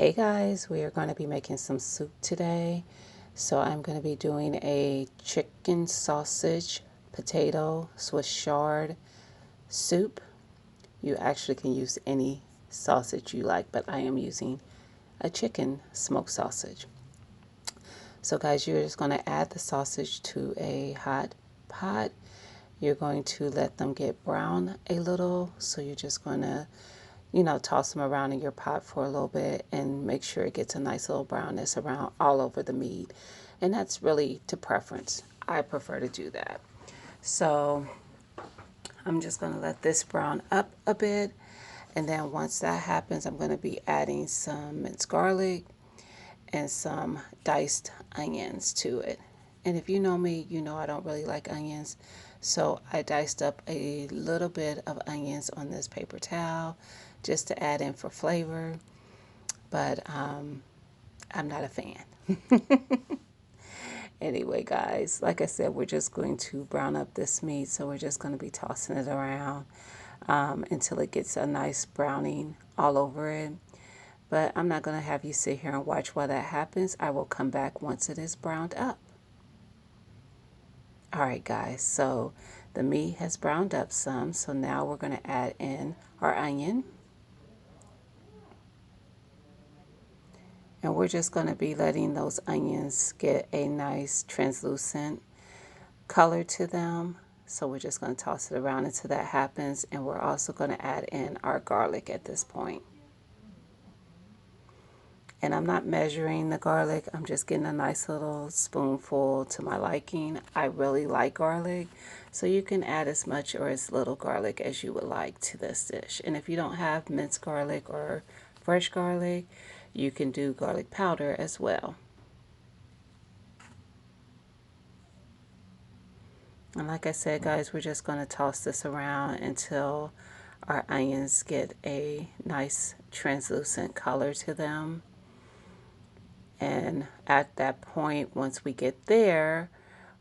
Hey guys, we are going to be making some soup today. So I'm going to be doing a chicken sausage, potato, Swiss chard soup. You actually can use any sausage you like, but I am using a chicken smoked sausage. So guys, you're just going to add the sausage to a hot pot. You're going to let them get brown a little. So you're just going to toss them around in your pot for a little bit and make sure it gets a nice little brownness around all over the meat. And that's really to preference. I prefer to do that. So I'm just going to let this brown up a bit. And then once that happens, I'm going to be adding some minced garlic and some diced onions to it. And if you know me, you know I don't really like onions. So I diced up a little bit of onions on this paper towel just to add in for flavor. But I'm not a fan. Anyway, guys, like I said, we're just going to brown up this meat. So we're just going to be tossing it around until it gets a nice browning all over it. But I'm not going to have you sit here and watch while that happens. I will come back once it is browned up. All right, guys, so the meat has browned up some. So now we're going to add in our onion. And we're just going to be letting those onions get a nice translucent color to them. So we're just going to toss it around until that happens. And we're also going to add in our garlic at this point. And I'm not measuring the garlic. I'm just getting a nice little spoonful to my liking. I really like garlic. So you can add as much or as little garlic as you would like to this dish. And if you don't have minced garlic or fresh garlic, you can do garlic powder as well. And like I said, guys, we're just going to toss this around until our onions get a nice translucent color to them. And at that point, once we get there,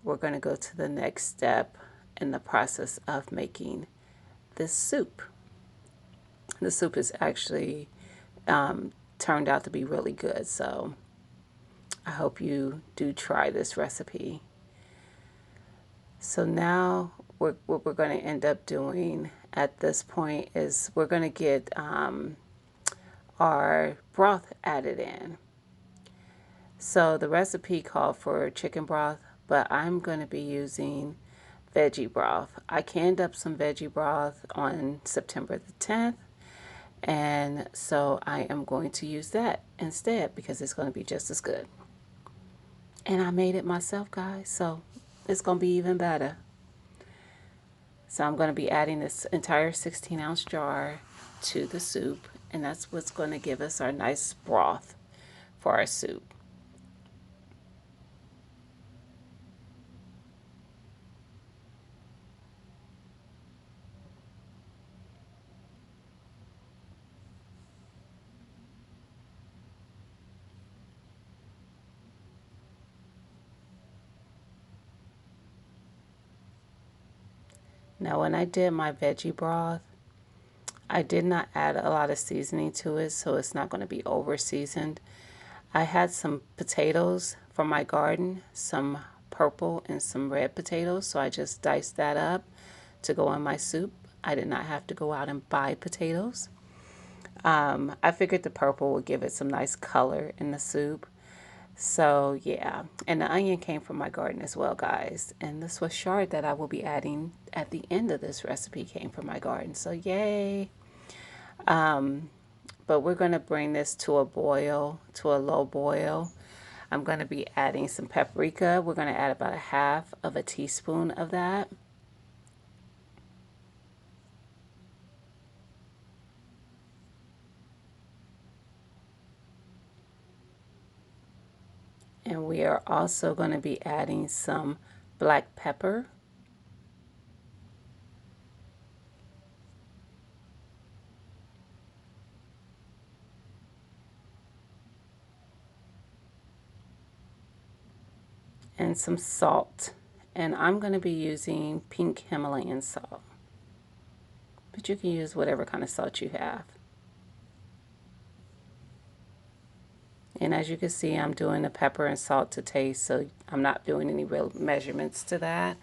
we're going to go to the next step in the process of making this soup. The soup is actually turned out to be really good, so I hope you do try this recipe. So now what we're going to end up doing at this point is we're going to get our broth added in. So the recipe called for chicken broth, but I'm going to be using veggie broth. I canned up some veggie broth on September the 10th, and so I am going to use that instead because it's going to be just as good. And I made it myself, guys, so it's going to be even better. So I'm going to be adding this entire 16-ounce jar to the soup, and that's what's going to give us our nice broth for our soup. Now, when I did my veggie broth, I did not add a lot of seasoning to it, so it's not going to be over seasoned. I had some potatoes from my garden, some purple and some red potatoes, so I just diced that up to go in my soup. I did not have to go out and buy potatoes. I figured the purple would give it some nice color in the soup. So yeah, and the onion came from my garden as well, guys. And the Swiss chard that I will be adding at the end of this recipe came from my garden. So yay. But we're going to bring this to a boil, to a low boil. I'm going to be adding some paprika. We're going to add about a half of a teaspoon of that. And we are also going to be adding some black pepper. And some salt. And I'm going to be using pink Himalayan salt. But you can use whatever kind of salt you have. And as you can see, I'm doing the pepper and salt to taste, so I'm not doing any real measurements to that.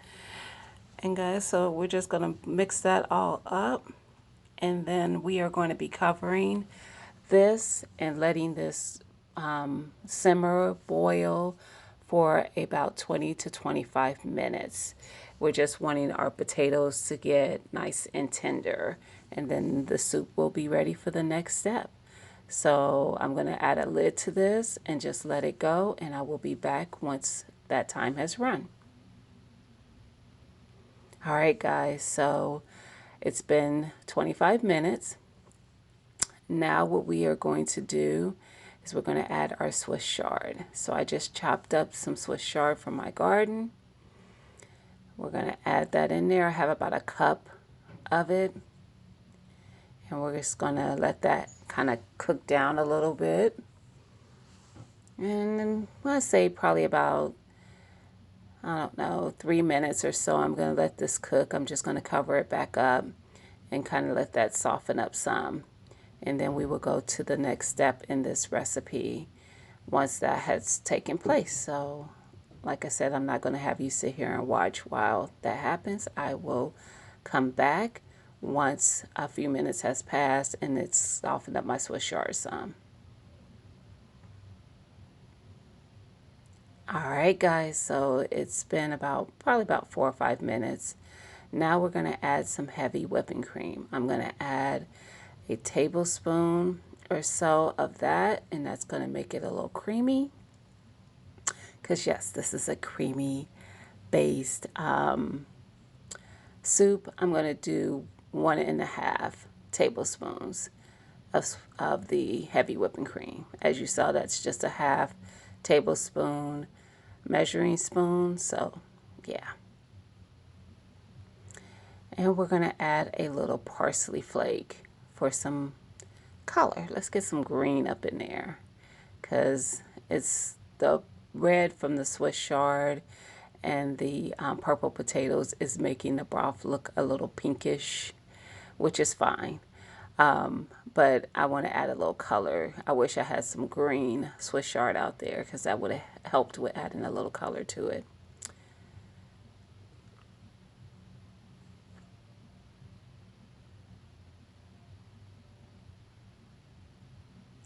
And guys, so we're just going to mix that all up. And then we are going to be covering this and letting this simmer, boil for about 20 to 25 minutes. We're just wanting our potatoes to get nice and tender. And then the soup will be ready for the next step. So I'm going to add a lid to this and just let it go. And I will be back once that time has run. All right, guys, so it's been 25 minutes. Now what we are going to do is we're going to add our Swiss chard. So I just chopped up some Swiss chard from my garden. We're going to add that in there. I have about a cup of it. And we're just going to let that kind of cook down a little bit. And then I'll say probably about, I don't know, 3 minutes or so. I'm going to let this cook. I'm just going to cover it back up and kind of let that soften up some. And then we will go to the next step in this recipe once that has taken place. So like I said, I'm not going to have you sit here and watch while that happens. I will come back once a few minutes has passed and it's softened up my Swiss chard some. All right, guys, so it's been probably about 4 or 5 minutes. Now we're going to add some heavy whipping cream. I'm going to add a tablespoon or so of that, and that's going to make it a little creamy. Because yes, this is a creamy based soup. I'm going to do 1.5 tablespoons of the heavy whipping cream. As you saw, that's just a half tablespoon measuring spoon. So yeah. And we're going to add a little parsley flake for some color. Let's get some green up in there because it's the red from the Swiss chard and the purple potatoes is making the broth look a little pinkish, which is fine. But I want to add a little color. I wish I had some green Swiss chard out there because that would have helped with adding a little color to it.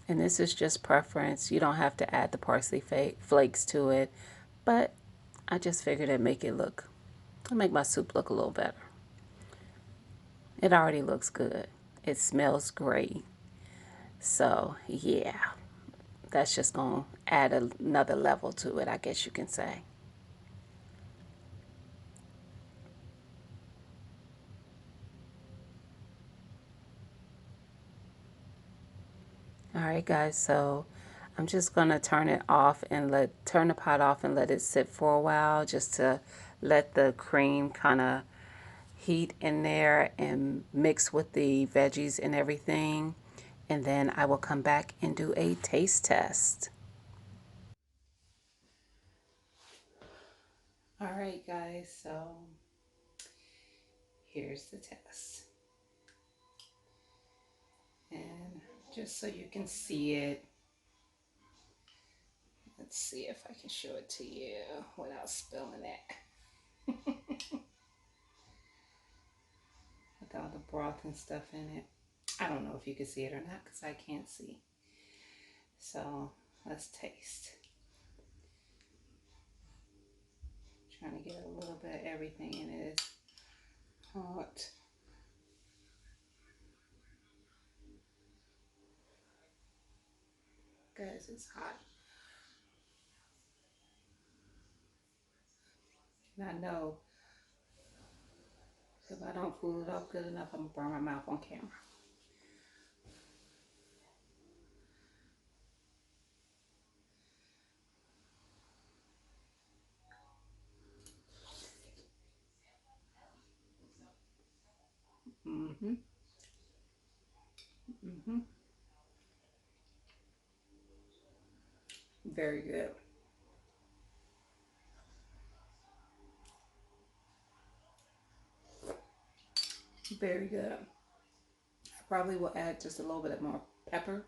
And this is just preference. You don't have to add the parsley flakes to it, but I just figured it'd make my soup look a little better. It already looks good. It smells great. So yeah, that's just going to add another level to it, I guess you can say. All right, guys, so I'm just going to turn the pot off and let it sit for a while just to let the cream kind of heat in there and mix with the veggies and everything. And then I will come back and do a taste test. All right, guys, so here's the test. And just so you can see it, let's see if I can show it to you without spilling it. With all the broth and stuff in it. I don't know if you can see it or not because I can't see. So let's taste. Trying to get a little bit of everything in it. It's hot. Guys, it's hot. And I know if I don't cool it off good enough, I'm going to burn my mouth on camera. Mm-hmm. Mm-hmm. Very good. Very good. I probably will add just a little bit more pepper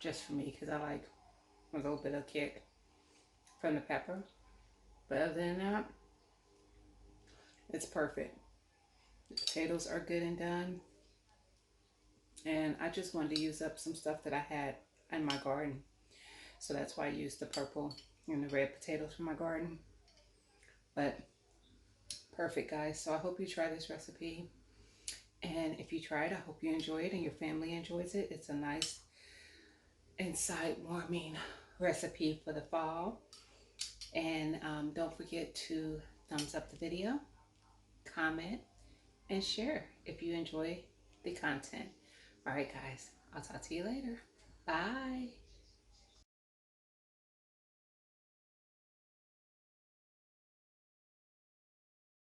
just for me because I like a little bit of kick from the pepper. But other than that, it's perfect. The potatoes are good and done. And I just wanted to use up some stuff that I had in my garden. So that's why I used the purple and the red potatoes from my garden. But perfect, guys. So I hope you try this recipe. And if you try it, I hope you enjoy it and your family enjoys it. It's a nice, inside warming recipe for the fall. And don't forget to thumbs up the video, comment, and share if you enjoy the content. All right, guys, I'll talk to you later. Bye.